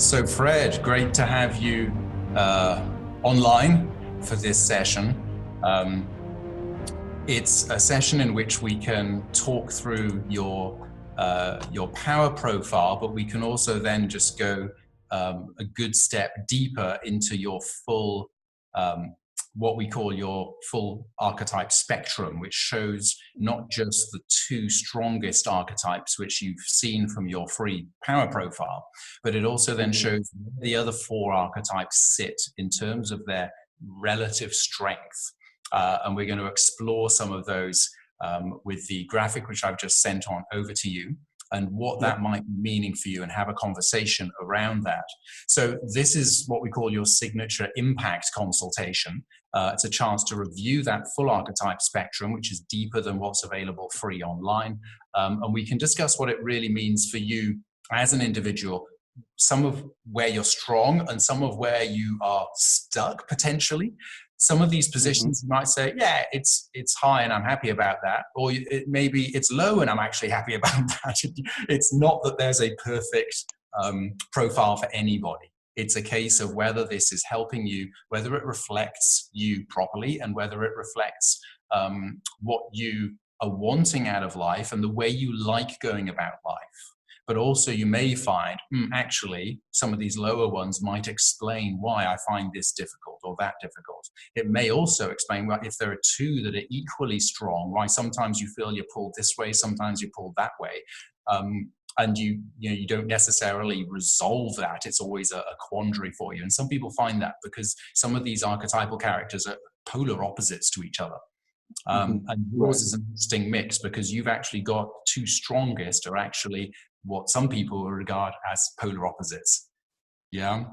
So Fred, great to have you online for this session. It's a session in which we can talk through your power profile, but we can also then just go a good step deeper into your full, what we call your full archetype spectrum, which shows not just the two strongest archetypes, which you've seen from your free power profile, but it also then shows the other four archetypes sit in terms of their relative strength. And we're going to explore some of those with the graphic, which I've just sent on over to you, and what that might be meaning for you, and have a conversation around that. So this is what we call your signature impact consultation. It's a chance to review that full archetype spectrum, which is deeper than what's available free online. And we can discuss what it really means for you as an individual, some of where you're strong and some of where you are stuck potentially. Some of these positions you might say, yeah, it's high and I'm happy about that. Or maybe it's low and I'm actually happy about that. It's not that there's a perfect profile for anybody. It's a case of whether this is helping you, whether it reflects you properly, and whether it reflects what you are wanting out of life and the way you like going about life. But also you may find, actually, some of these lower ones might explain why I find this difficult or that difficult. It may also explain why, if there are two that are equally strong, why sometimes you feel you're pulled this way, sometimes you're pulled that way. And you don't necessarily resolve that. It's always a quandary for you. And some people find that because some of these archetypal characters are polar opposites to each other. And yours is an interesting mix because you've actually got two strongest are actually what some people regard as polar opposites. Yeah.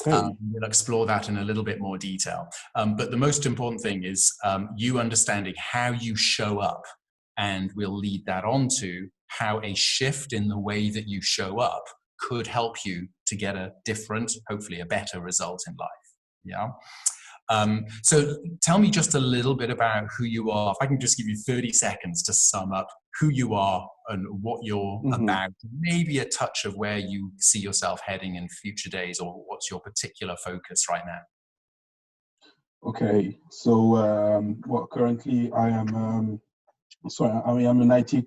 Okay. We'll explore that in a little bit more detail. But the most important thing is you understanding how you show up, and we'll lead that on to how a shift in the way that you show up could help you to get a different, hopefully a better result in life. Yeah. So tell me just a little bit about who you are. If I can just give you 30 seconds to sum up who you are and what you're about, maybe a touch of where you see yourself heading in future days, or what's your particular focus right now. Okay, so currently I am, I'm an IT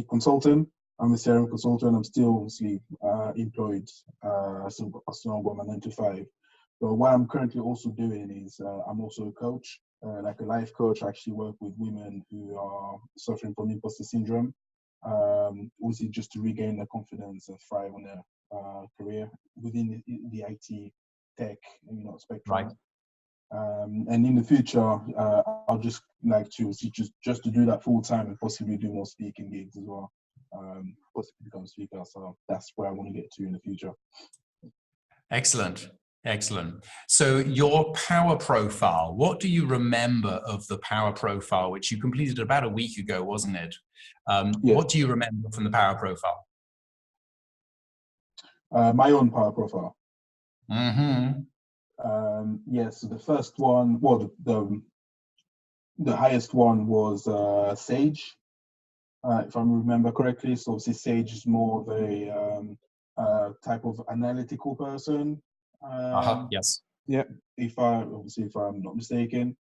consultant. I'm a CRM consultant. I'm still obviously employed, so I've got my 9 to 5. But what I'm currently also doing is I'm also a coach, like a life coach. I actually work with women who are suffering from imposter syndrome, also just to regain their confidence and thrive on their career within the IT tech, spectrum. Right. And in the future, I'll just like to see just to do that full time and possibly do more speaking gigs as well. Possibly become a speaker. So that's where I want to get to in the future. Excellent. Excellent. So your power profile, what do you remember of the power profile, which you completed about a week ago, wasn't it? What do you remember from the power profile? My own power profile. So the first one, well, the highest one was Sage, if I remember correctly. So obviously Sage is more of a type of analytical person. Yes. Yeah. If I'm not mistaken,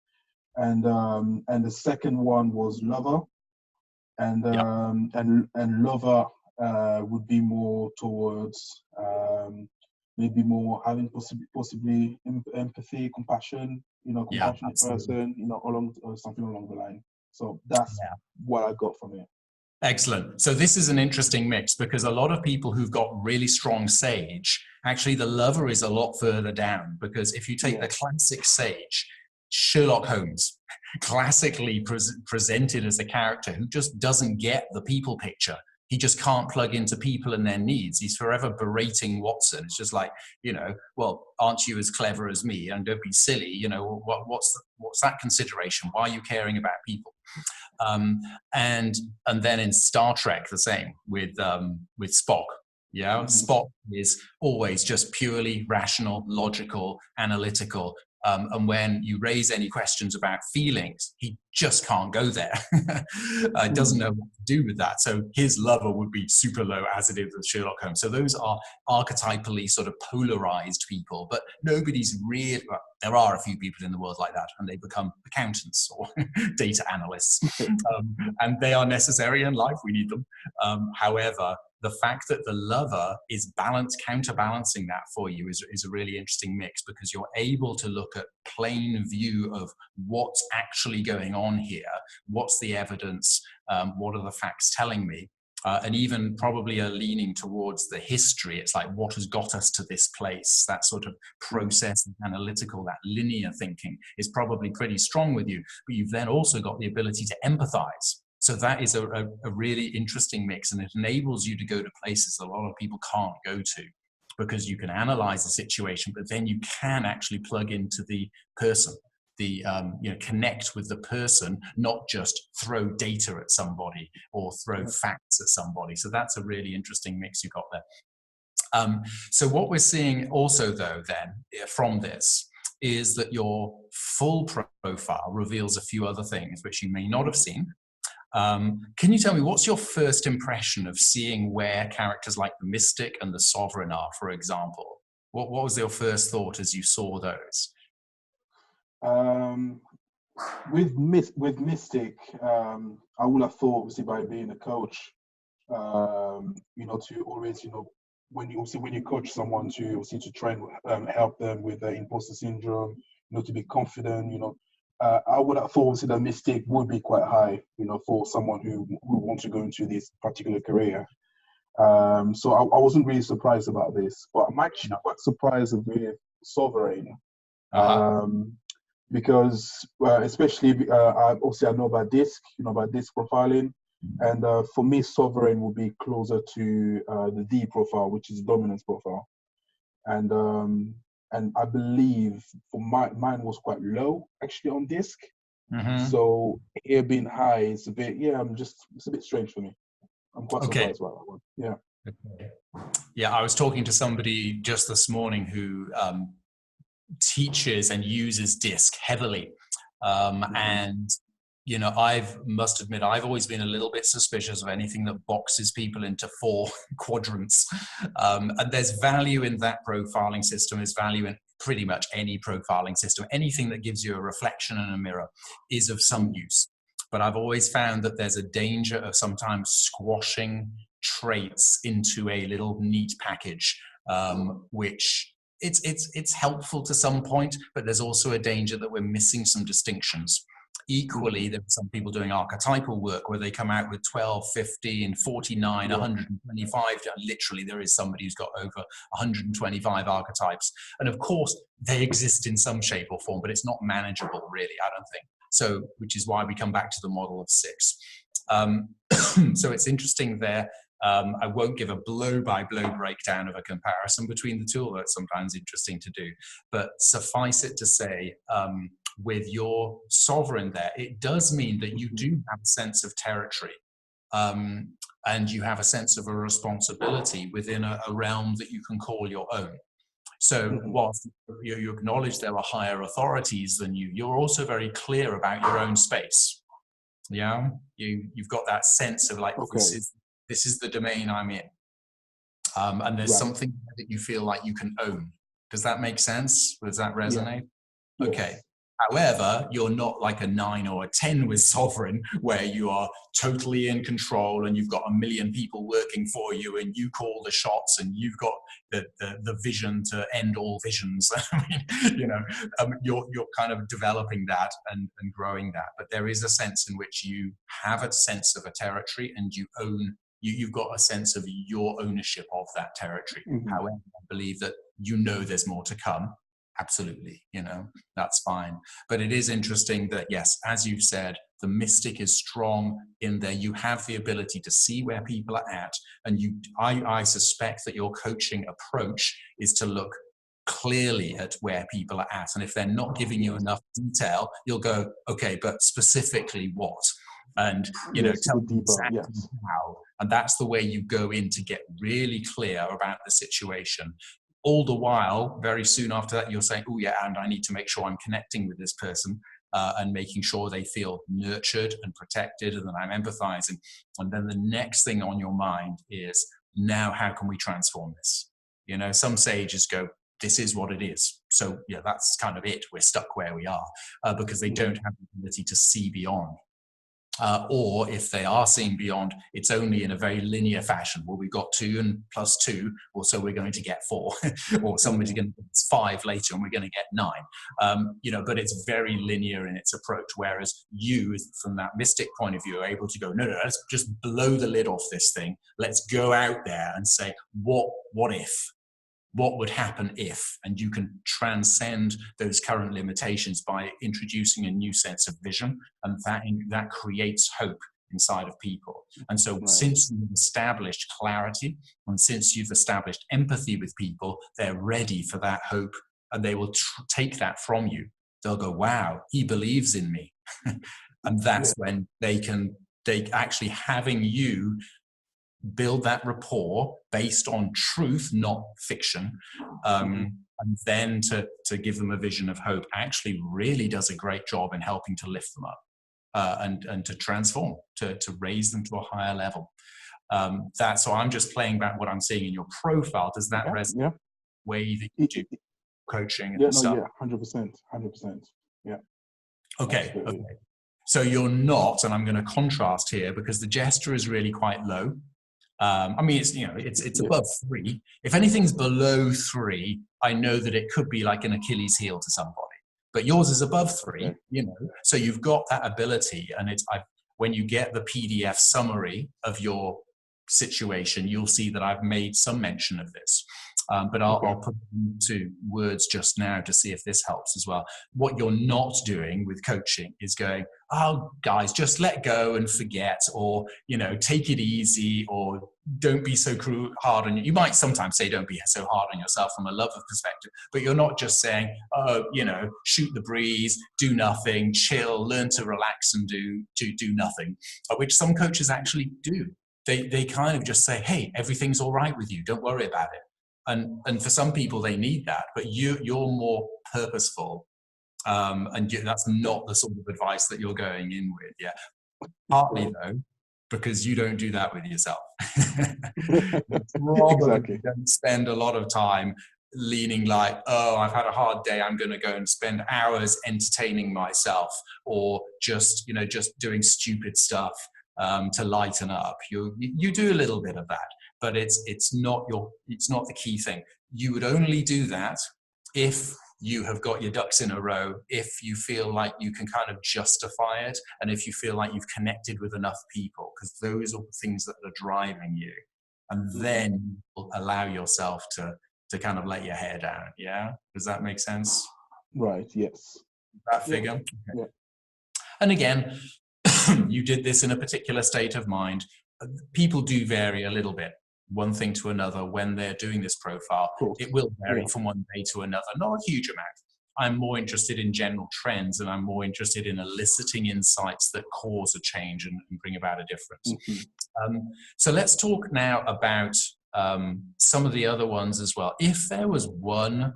and the second one was Lover, and Lover would be more towards maybe more having possibly empathy, compassion, compassionate person, something along the line. So that's what I got from it. Excellent. So this is an interesting mix because a lot of people who've got really strong Sage, actually the Lover is a lot further down, because if you take the classic Sage, Sherlock Holmes, classically presented as a character who just doesn't get the people picture. He just can't plug into people and their needs. He's forever berating Watson. It's just like, well, aren't you as clever as me? And don't be silly. What's that consideration? Why are you caring about people? And then in Star Trek, the same with Spock. Yeah, Spock is always just purely rational, logical, analytical, And when you raise any questions about feelings, he just can't go there. Doesn't know what to do with that. So his lover would be super low, as it is with Sherlock Holmes. So those are archetypally sort of polarized people, but nobody's really, well, there are a few people in the world like that, and they become accountants or data analysts. And they are necessary in life. We need them. However, the fact that the lover is counterbalancing that for you is a really interesting mix, because you're able to look at plain view of what's actually going on here, what's the evidence, what are the facts telling me, and even probably a leaning towards the history. It's like, what has got us to this place? That sort of process, analytical, that linear thinking is probably pretty strong with you, but you've then also got the ability to empathize. So that is a really interesting mix, and it enables you to go to places a lot of people can't go to, because you can analyze the situation, but then you can actually plug into the person, connect with the person, not just throw data at somebody or throw facts at somebody. So that's a really interesting mix you got there. So what we're seeing also, though, then from this is that your full profile reveals a few other things which you may not have seen. Can you tell me, what's your first impression of seeing where characters like the Mystic and the Sovereign are, for example? What was your first thought as you saw those? With Mystic, I would have thought, obviously, by being a coach, to always, when you coach someone to try and help them with the imposter syndrome, to be confident, I would have thought the Mystic would be quite high, for someone who wants to go into this particular career. So I wasn't really surprised about this, but I'm actually quite surprised with Sovereign. Because especially I know about DISC, about DISC profiling, and for me, Sovereign will be closer to the D profile, which is dominance profile, and I believe for mine was quite low actually on DISC. So here being high is a bit, it's a bit strange for me. I'm quite surprised by that one. Yeah. Okay. Yeah, I was talking to somebody just this morning who teaches and uses DISC heavily. And, must admit, I've always been a little bit suspicious of anything that boxes people into 4 quadrants. And there's value in that profiling system, there's value in pretty much any profiling system. Anything that gives you a reflection and a mirror is of some use. But I've always found that there's a danger of sometimes squashing traits into a little neat package, which it's helpful to some point, but there's also a danger that we're missing some distinctions. Equally, there are some people doing archetypal work where they come out with 12, 15, 49, 125. Literally, there is somebody who's got over 125 archetypes. And of course, they exist in some shape or form, but it's not manageable, really, I don't think. So, which is why we come back to the model of 6. So it's interesting there. I won't give a blow-by-blow breakdown of a comparison between the two, although it's sometimes interesting to do. But suffice it to say, with your Sovereign there, it does mean that you do have a sense of territory, and you have a sense of a responsibility within a realm that you can call your own. So whilst you acknowledge there are higher authorities than you, you're also very clear about your own space. Yeah, you've got that sense of like, this is the domain I'm in, and there's something that you feel like you can own. Does that make sense? Does that resonate? Yeah. Okay. Yes. However, you're not like a 9 or a 10 with Sovereign, where you are totally in control and you've got 1 million people working for you and you call the shots and you've got the vision to end all visions. I mean, you're kind of developing that and growing that. But there is a sense in which you have a sense of a territory and you own. You've got a sense of your ownership of that territory. However, I believe that there's more to come. Absolutely, that's fine. But it is interesting that, yes, as you've said, the Mystic is strong in there. You have the ability to see where people are at. And I suspect that your coaching approach is to look clearly at where people are at. And if they're not giving you enough detail, you'll go, okay, but specifically what? And, tell me exactly how. And that's the way you go in to get really clear about the situation. All the while, very soon after that, you're saying, oh yeah, and I need to make sure I'm connecting with this person and making sure they feel nurtured and protected and that I'm empathizing. And then the next thing on your mind is, now how can we transform this? You know, some sages go, this is what it is. So yeah, that's kind of it. We're stuck where we are because they don't have the ability to see beyond. Or if they are seeing beyond, it's only in a very linear fashion. Well, we've got 2 and plus 2, well, so we're going to get 4, or somebody's going to get 5 later, and we're going to get 9. You know, but it's very linear in its approach. Whereas you, from that mystic point of view, are able to go, no, let's just blow the lid off this thing. Let's go out there and say, what if? What would happen if? And you can transcend those current limitations by introducing a new sense of vision, and that creates hope inside of people. And so since you've established clarity, and since you've established empathy with people, they're ready for that hope, and they will take that from you. They'll go, wow, he believes in me. And that's when they actually, having you build that rapport based on truth, not fiction, and then to give them a vision of hope actually really does a great job in helping to lift them up and to transform, to raise them to a higher level. So I'm just playing back what I'm seeing in your profile. Does that resonate? Yeah. Way that you do coaching and stuff? 100%. Yeah. Okay. So you're not, and I'm going to contrast here because the gesture is really quite low. I mean, it's above 3. If anything's below 3, I know that it could be like an Achilles heel to somebody. But yours is above 3, you know. So you've got that ability, and when you get the PDF summary of your situation, you'll see that I've made some mention of this. But I'll put into words just now to see if this helps as well. What you're not doing with coaching is going, oh, guys, just let go and forget, or, you know, take it easy, or don't be so hard on you. You might sometimes say, don't be so hard on yourself from a love perspective, but you're not just saying, oh, you know, shoot the breeze, do nothing, chill, learn to relax and do nothing, which some coaches actually do. They kind of just say, hey, everything's all right with you. Don't worry about it. And for some people, they need that, but you're more purposeful. And that's not the sort of advice that you're going in with. Yeah. Partly though, because you don't do that with yourself. Exactly. Don't spend a lot of time leaning like, oh, I've had a hard day, I'm going to go and spend hours entertaining myself, or just doing stupid stuff to lighten up. You do a little bit of that, but it's not the key thing. You would only do that if you have got your ducks in a row, if you feel like you can kind of justify it, and if you feel like you've connected with enough people, because those are the things that are driving you. And then you'll allow yourself to kind of let your hair down. Yeah? Does that make sense? Right, yes. That figure? Okay. Yeah. And again, you did this in a particular state of mind. People do vary a little bit, one thing to another when they're doing this profile. It will vary from one day to another, not a huge amount. I'm more interested in general trends, and I'm more interested in eliciting insights that cause a change and bring about a difference. So let's talk now about some of the other ones as well. If there was one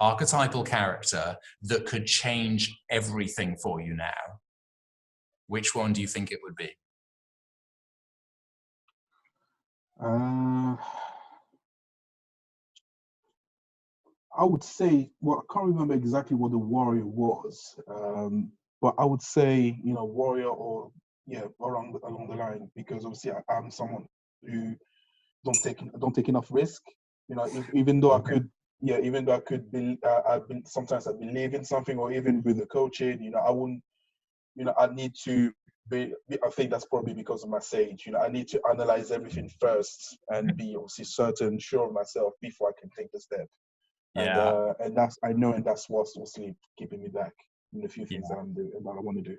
archetypal character that could change everything for you now, which one do you think it would be? I would say, well, I can't remember exactly what the warrior was, but I would say, warrior, or along the line, because obviously I'm someone who don't take enough risk. Even though I could be, sometimes I believe in something, or even with the coaching, I wouldn't, I need to be, I think that's probably because of my sage. I need to analyze everything first and be obviously certain, sure of myself before I can take the step. Yeah. And that's, I know, and that's what's mostly keeping me back in a few things that I'm doing, that I want to do.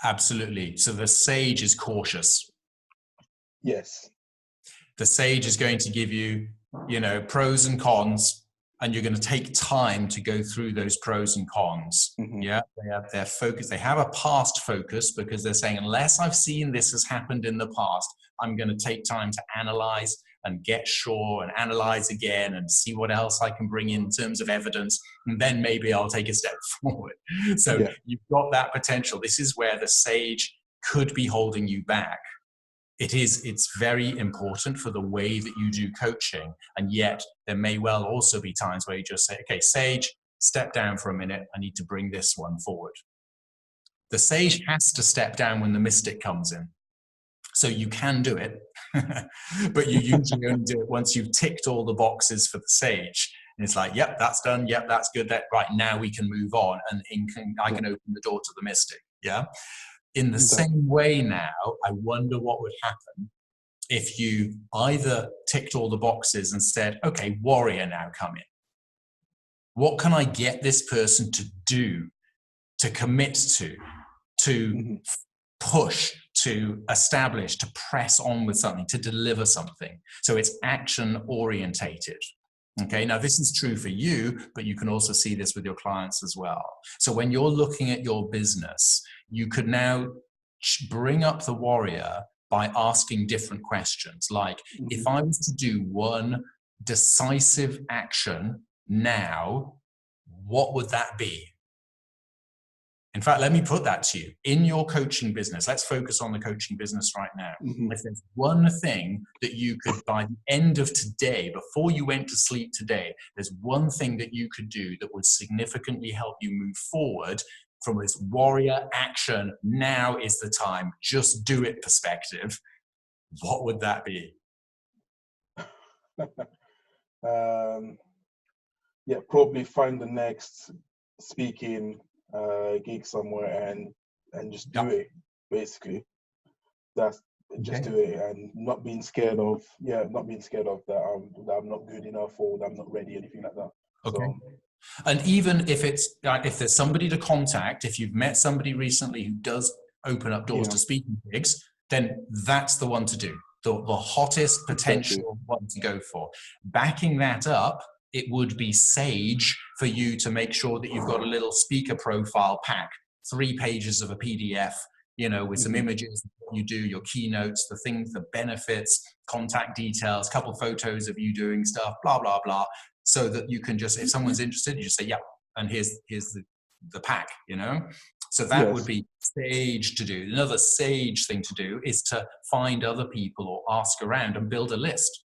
Absolutely. So the sage is cautious. Yes. The sage is going to give you, pros and cons, and you're going to take time to go through those pros and cons. Yeah. They have their focus. They have a past focus, because they're saying, unless I've seen this has happened in the past, I'm going to take time to analyze and get sure and analyze again and see what else I can bring in terms of evidence. And then maybe I'll take a step forward. So you've got that potential. This is where the sage could be holding you back. It's very important for the way that you do coaching. And yet there may well also be times where you just say, okay, sage, step down for a minute. I need to bring this one forward. The sage has to step down when the mystic comes in. So you can do it, but you usually only do it once you've ticked all the boxes for the sage. And it's like, yep, that's done. Yep, that's good. That right now we can move on, and I can open the door to the mystic. Yeah. In the same way now, I wonder what would happen if you either ticked all the boxes and said, okay, warrior now come in. What can I get this person to do, to commit to push, to establish, to press on with something, to deliver something? So it's action orientated. Okay, now this is true for you, but you can also see this with your clients as well. So when you're looking at your business, you could now bring up the warrior by asking different questions. Like, if I was to do one decisive action now, what would that be? In fact, let me put that to you. In your coaching business, let's focus on the coaching business right now. If there's one thing that you could, by the end of today, before you went to sleep today, there's one thing that you could do that would significantly help you move forward from this warrior action, now is the time, just do it perspective, what would that be? Probably find the next speaking gig somewhere and just do it, basically. That's just do it, and not being scared of that I'm not good enough or that I'm not ready, anything like that. Okay. And even if it's if there's somebody to contact, if you've met somebody recently who does open up doors to speaking gigs, then that's the one to do. The hottest potential one to go for. Backing that up, it would be sage for you to make sure that you've got a little speaker profile pack, 3 pages of a PDF, with some images, you do your keynotes, the things, the benefits, contact details, couple photos of you doing stuff, blah, blah, blah. So that you can just, if someone's interested, you just say, yeah, and here's the pack, So that would be sage to do. Another sage thing to do is to find other people or ask around and build a list.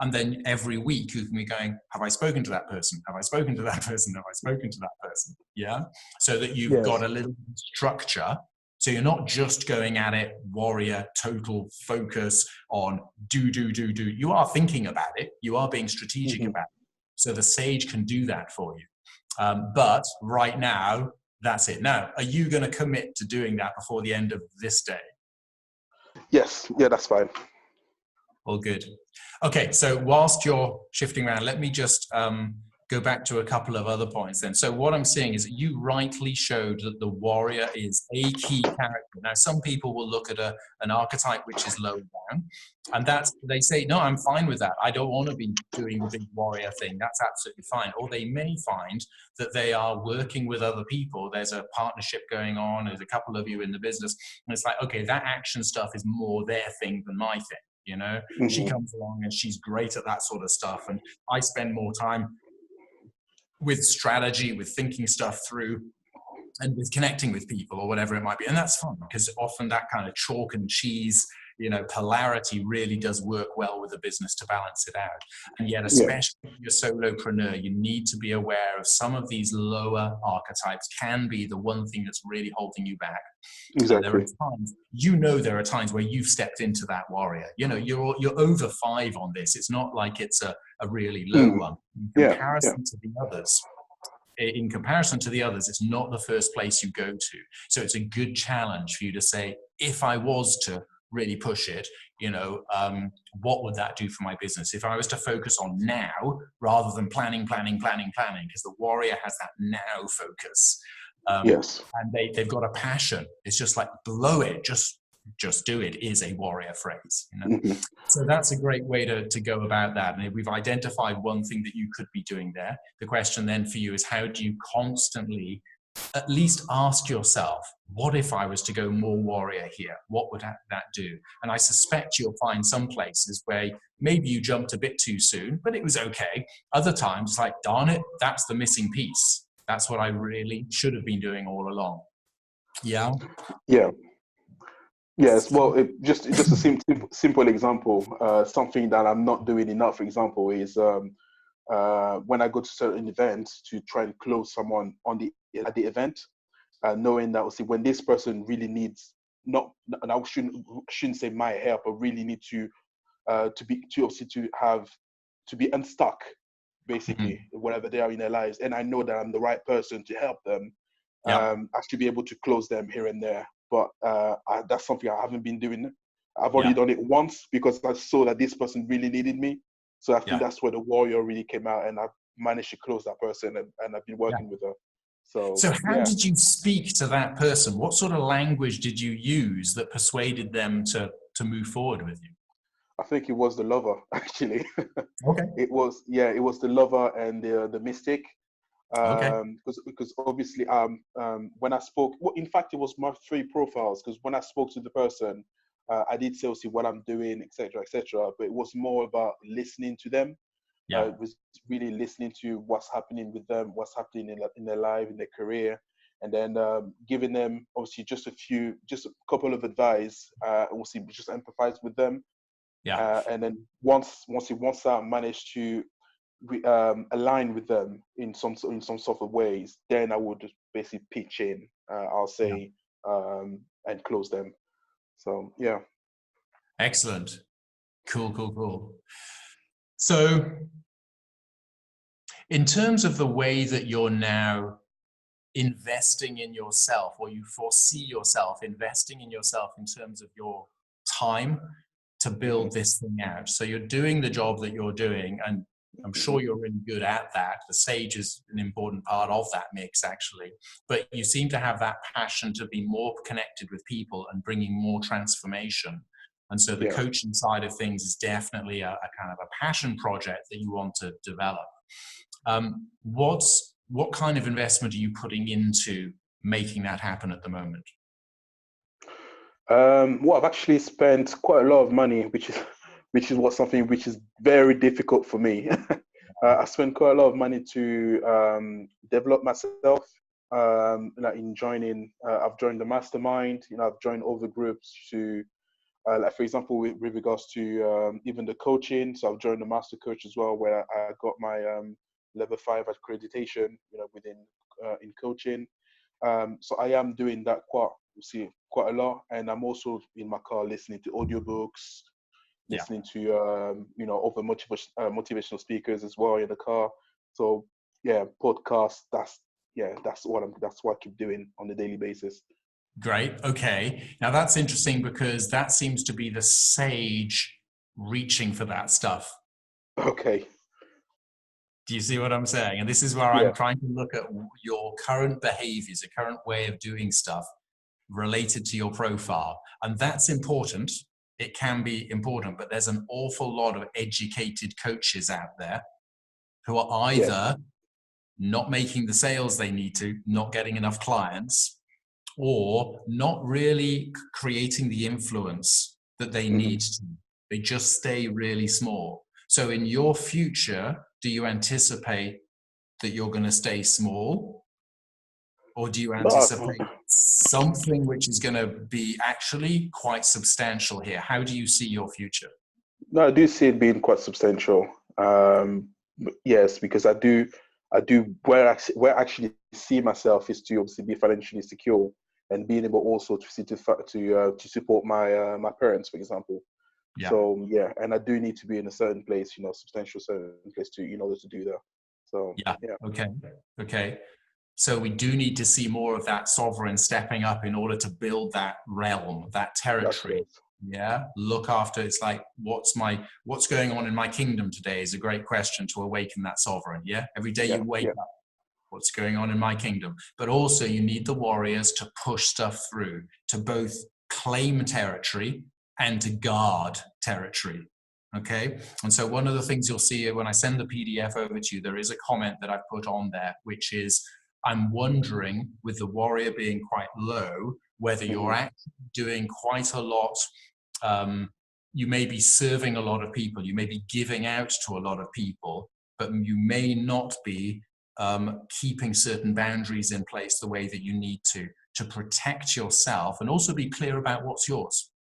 And then every week you can be going, have I spoken to that person? Have I spoken to that person? Have I spoken to that person? Yeah. So that you've got a little structure. So you're not just going at it, warrior, total focus on do. You are thinking about it. You are being strategic about it. So the sage can do that for you. But right now, that's it. Now, are you going to commit to doing that before the end of this day? Yes. Yeah, that's fine. All good. Okay, so whilst you're shifting around, let me just go back to a couple of other points then. So what I'm seeing is that you rightly showed that the warrior is a key character. Now, some people will look at an archetype which is low down, and they say, no, I'm fine with that. I don't want to be doing the big warrior thing. That's absolutely fine. Or they may find that they are working with other people. There's a partnership going on. There's a couple of you in the business. And it's like, okay, that action stuff is more their thing than my thing. She comes along and she's great at that sort of stuff. And I spend more time with strategy, with thinking stuff through, and with connecting with people or whatever it might be. And that's fun, because often that kind of chalk and cheese, polarity really does work well with a business to balance it out. And yet, especially if you're a solopreneur, you need to be aware of some of these lower archetypes can be the one thing that's really holding you back. Exactly. There are times where you've stepped into that warrior. You're over 5 on this. It's not like it's a really low one. In comparison to the others, it's not the first place you go to. So it's a good challenge for you to say, if I was to really push it, what would that do for my business? If I was to focus on now rather than planning, because the warrior has that now focus. And they've got a passion. It's just like, blow it, just do it is a warrior phrase. So that's a great way to go about that. And we've identified one thing that you could be doing there. The question then for you is, how do you constantly at least ask yourself, what if I was to go more warrior here? What would that do? And I suspect you'll find some places where maybe you jumped a bit too soon, but it was okay. Other times, it's like, darn it, that's the missing piece. That's what I really should have been doing all along. Yeah. Yeah. Yes. Well, just a simple example. Something that I'm not doing enough, for example, is when I go to certain events to try and close someone at the event, knowing that obviously when this person really needs and I shouldn't say my help, but really need to be unstuck, basically, whatever they are in their lives, and I know that I'm the right person to help them. Yeah. I should be able to close them here and there, but that's something I haven't been doing. I've only done it once because I saw that this person really needed me. So I think that's where the warrior really came out, and I've managed to close that person, and I've been working with her. So how did you speak to that person? What sort of language did you use that persuaded them to move forward with you? I think it was the lover, actually. Okay. It was the lover and the mystic. Because obviously when I spoke, well, in fact, it was my 3 profiles, because when I spoke to the person, I did say obviously what I'm doing, etc., but it was more about listening to them. It was really listening to what's happening with them, what's happening in their life, in their career, and then giving them obviously just a couple of advice, obviously just empathize with them. And then once I managed to align with them in some sort of ways, then I would just basically pitch in, I'll say, and close them. So yeah. Excellent. Cool. So in terms of the way that you're now investing in yourself, or you foresee yourself investing in yourself in terms of your time to build this thing out. So you're doing the job that you're doing, and I'm sure you're really good at that. The sage is an important part of that mix, actually. But you seem to have that passion to be more connected with people and bringing more transformation. And so the coaching side of things is definitely a kind of a passion project that you want to develop. What kind of investment are you putting into making that happen at the moment? Well, I've actually spent quite a lot of money, which is something which is very difficult for me. I spent quite a lot of money to develop myself. In joining, I've joined the mastermind. I've joined other groups to, like for example, with regards to even the coaching. So I've joined the master coach as well, where I got my level 5 accreditation. Within in coaching. So I am doing that quite a lot, and I'm also in my car listening to audiobooks, listening to other motivational speakers as well in the car. So podcasts. That's what I keep doing on a daily basis. Great. Okay. Now that's interesting, because that seems to be the sage reaching for that stuff. Okay. Do you see what I'm saying? And this is where I'm trying to look at your current behaviors, your current way of doing stuff related to your profile. And that's important. It can be important, but there's an awful lot of educated coaches out there who are either not making the sales they need to, not getting enough clients, or not really creating the influence that they need to. They just stay really small. So in your future, do you anticipate that you're going to stay small? Or do you anticipate something which is going to be actually quite substantial here? How do you see your future? No, I do see it being quite substantial. Yes, because I do where I actually see myself is to obviously be financially secure, and being able also to support my parents, for example. So and I do need to be in a certain place, substantial certain place in order to do that. So okay. So we do need to see more of that sovereign stepping up in order to build that realm, that territory. Look after. It's like, what's going on in my kingdom today is a great question to awaken that sovereign. Every day you wake up, what's going on in my kingdom? But also you need the warriors to push stuff through, to both claim territory and to guard territory. Okay. And so one of the things you'll see when I send the PDF over to you, there is a comment that I've put on there, which is, I'm wondering, with the warrior being quite low, whether you're actually doing quite a lot. You may be serving a lot of people, you may be giving out to a lot of people, but you may not be keeping certain boundaries in place the way that you need to protect yourself and also be clear about what's yours.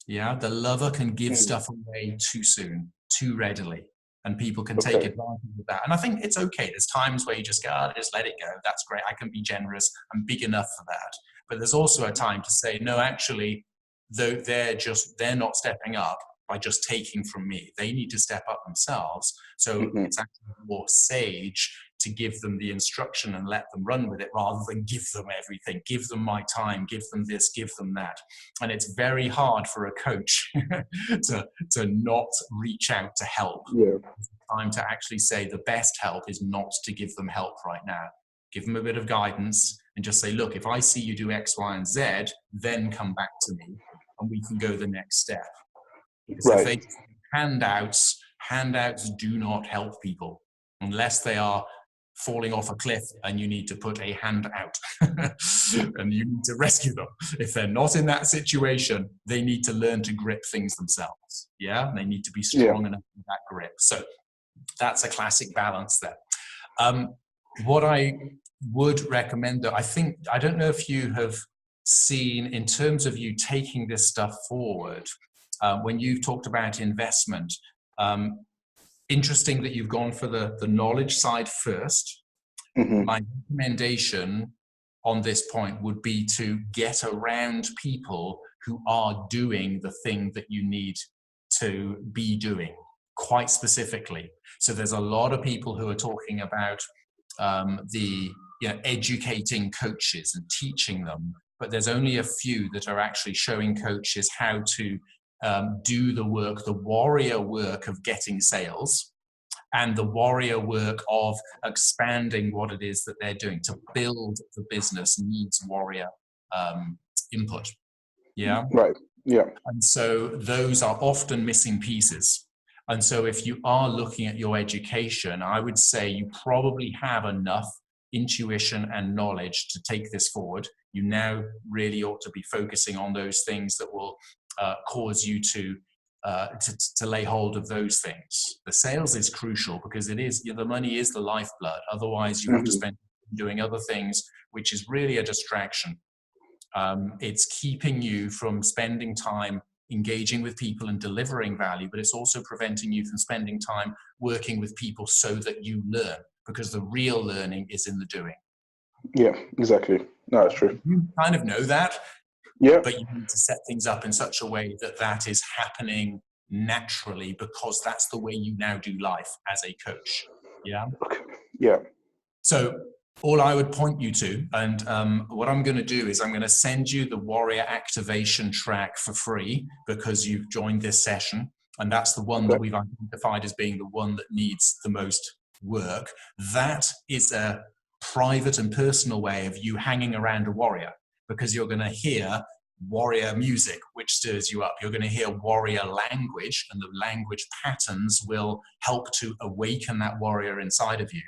Yeah, the lover can give stuff away too soon, too readily, and people can take advantage of that. And I think it's okay. There's times where you just go, oh, just let it go. That's great. I can be generous. I'm big enough for that. But there's also a time to say, no, actually, though they're not stepping up by just taking from me. They need to step up themselves. So it's actually more sage to give them the instruction and let them run with it rather than give them everything, give them my time, give them this, give them that. And it's very hard for a coach to not reach out to help. Yeah. It's time to actually say the best help is not to give them help right now. Give them a bit of guidance and just say, look, if I see you do X, Y, and Z, then come back to me and we can go the next step. Because if they handouts do not help people unless they are falling off a cliff and you need to put a hand out and you need to rescue them. If they're not in that situation, they need to learn to grip things themselves. Yeah, and they need to be strong enough in that grip. So that's a classic balance there. What I would recommend, though, I don't know if you have seen in terms of you taking this stuff forward, when you've talked about investment, interesting that you've gone for the knowledge side first. My recommendation on this point would be to get around people who are doing the thing that you need to be doing quite specifically. So there's a lot of people who are talking about educating coaches and teaching them, but there's only a few that are actually showing coaches how to do the work, the warrior work of getting sales and the warrior work of expanding what it is that they're doing. To build the business needs warrior input. Yeah. Right. Yeah. And so those are often missing pieces. And so if you are looking at your education, I would say you probably have enough intuition and knowledge to take this forward. You now really ought to be focusing on those things that will cause you to lay hold of those things. The sales is crucial because it is, the money is the lifeblood. Otherwise, you have to spend doing other things, which is really a distraction. It's keeping you from spending time engaging with people and delivering value, but it's also preventing you from spending time working with people so that you learn, because the real learning is in the doing. Yeah, exactly. No, that's true. You kind of know that, but you need to set things up in such a way that that is happening naturally, because that's the way you now do life as a coach. Yeah. Okay. Yeah. So all I would point you to, and what I'm going to do is I'm going to send you the Warrior Activation track for free because you've joined this session. And that's the one that we've identified as being the one that needs the most work. That is a private and personal way of you hanging around a warrior, because you're going to hear warrior music, which stirs you up. You're going to hear warrior language, and the language patterns will help to awaken that warrior inside of you.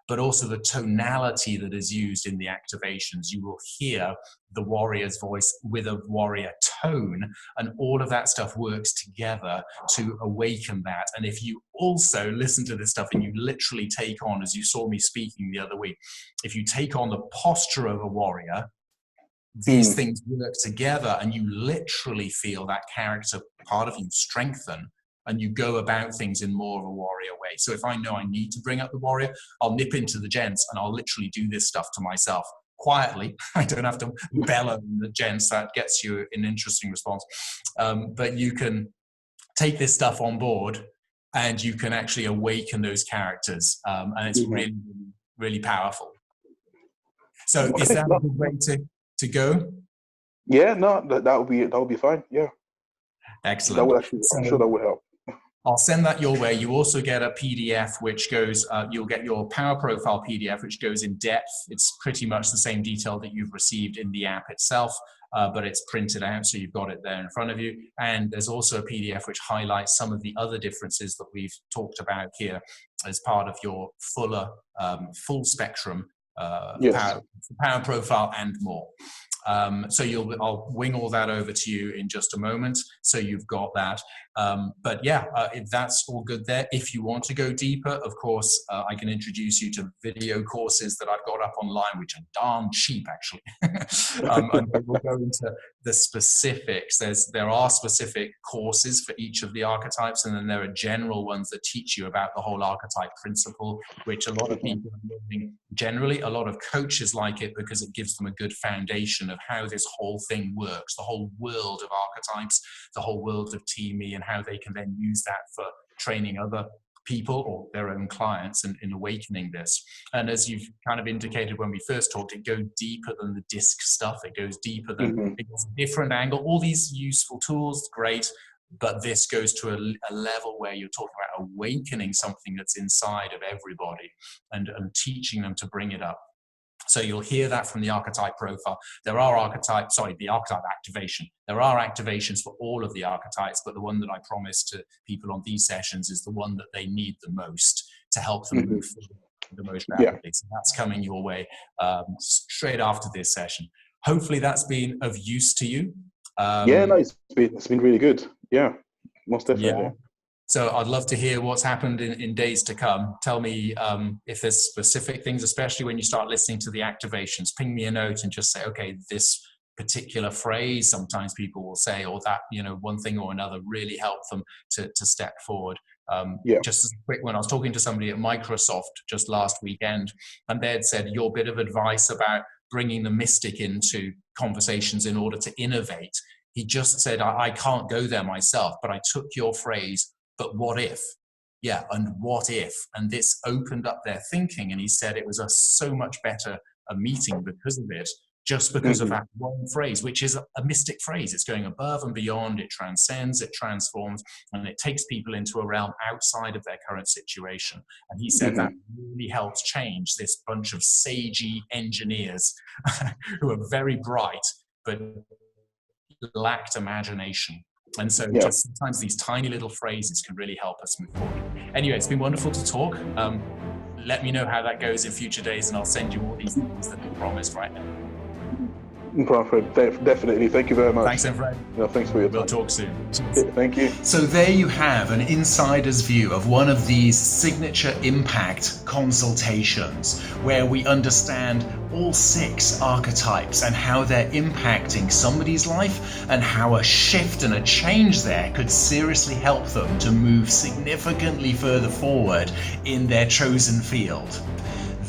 But also the tonality that is used in the activations. You will hear the warrior's voice with a warrior tone, and all of that stuff works together to awaken that. And if you also listen to this stuff and you literally take on, as you saw me speaking the other week, if you take on the posture of a warrior, these things work together and you literally feel that character part of you strengthen, and you go about things in more of a warrior way. So if I know I need to bring up the warrior, I'll nip into the gents and I'll literally do this stuff to myself quietly. I don't have to bellow in the gents. That gets you an interesting response. But you can take this stuff on board and you can actually awaken those characters. And it's really, really powerful. So is that a good way to go? Yeah, no, that would be fine. Yeah. Excellent. That would actually, I'm sure that would help. I'll send that your way. You also get a PDF, which goes, you'll get your Power Profile PDF, which goes in depth. It's pretty much the same detail that you've received in the app itself, but it's printed out, so you've got it there in front of you. And there's also a PDF which highlights some of the other differences that we've talked about here as part of your full spectrum Yes. power profile and more. So I'll wing all that over to you in just a moment. So you've got that. But yeah, if that's all good there. If you want to go deeper, of course, I can introduce you to video courses that I've got up online, which are darn cheap, actually. And we'll go into the specifics. There are specific courses for each of the archetypes, and then there are general ones that teach you about the whole archetype principle, which a lot of people are learning. Generally, a lot of coaches like it because it gives them a good foundation of how this whole thing works, the whole world of archetypes, the whole world of TeamMe, and how they can then use that for training other people or their own clients in awakening this. And as you've kind of indicated when we first talked, it goes deeper than the disc stuff. It goes deeper than it goes a different angle. All these useful tools, great, but this goes to a level where you're talking about awakening something that's inside of everybody and teaching them to bring it up. So you'll hear that from the archetype profile. The archetype activation. There are activations for all of the archetypes, but the one that I promise to people on these sessions is the one that they need the most to help them move forward the most rapidly. So that's coming your way straight after this session. Hopefully that's been of use to you. It's been really good. Yeah, most definitely. Yeah. So I'd love to hear what's happened in days to come. Tell me if there's specific things, especially when you start listening to the activations. Ping me a note and just say, okay, this particular phrase, sometimes people will say, or that, one thing or another really helped them to step forward. Just as a quick one, I was talking to somebody at Microsoft just last weekend, and they had said your bit of advice about bringing the mystic into conversations in order to innovate. He just said, I can't go there myself, but I took your phrase, but what if? Yeah, and what if? And this opened up their thinking. And he said it was so much better a meeting because of it, just because of that one phrase, which is a mystic phrase. It's going above and beyond, it transcends, it transforms, and it takes people into a realm outside of their current situation. And he said that really helps change this bunch of sagey engineers who are very bright, but lacked imagination. And so just sometimes these tiny little phrases can really help us move forward. Anyway, it's been wonderful to talk. Let me know how that goes in future days, and I'll send you all these things that I promised right now. Definitely. Thank you very much. Thanks, Fred. Thanks for your time. We'll talk soon. Thank you. So there you have an insider's view of one of these signature impact consultations where we understand all 6 archetypes and how they're impacting somebody's life and how a shift and a change there could seriously help them to move significantly further forward in their chosen field.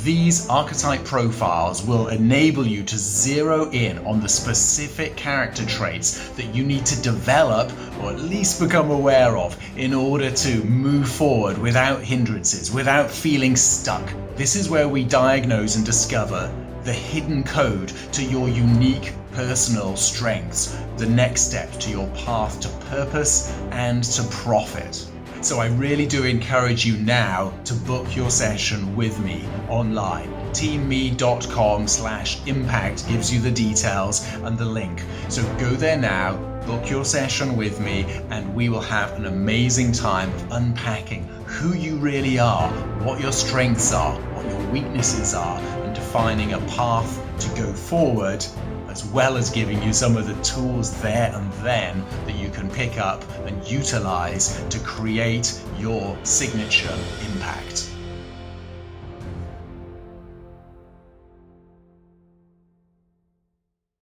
These archetype profiles will enable you to zero in on the specific character traits that you need to develop or at least become aware of in order to move forward without hindrances, without feeling stuck. This is where we diagnose and discover the hidden code to your unique personal strengths, the next step to your path to purpose and to profit. So I really do encourage you now to book your session with me online. teamme.com/impact gives you the details and the link. So go there now, book your session with me, and we will have an amazing time of unpacking who you really are, what your strengths are, what your weaknesses are, and defining a path to go forward, as well as giving you some of the tools there and then that you can pick up and utilize to create your signature impact.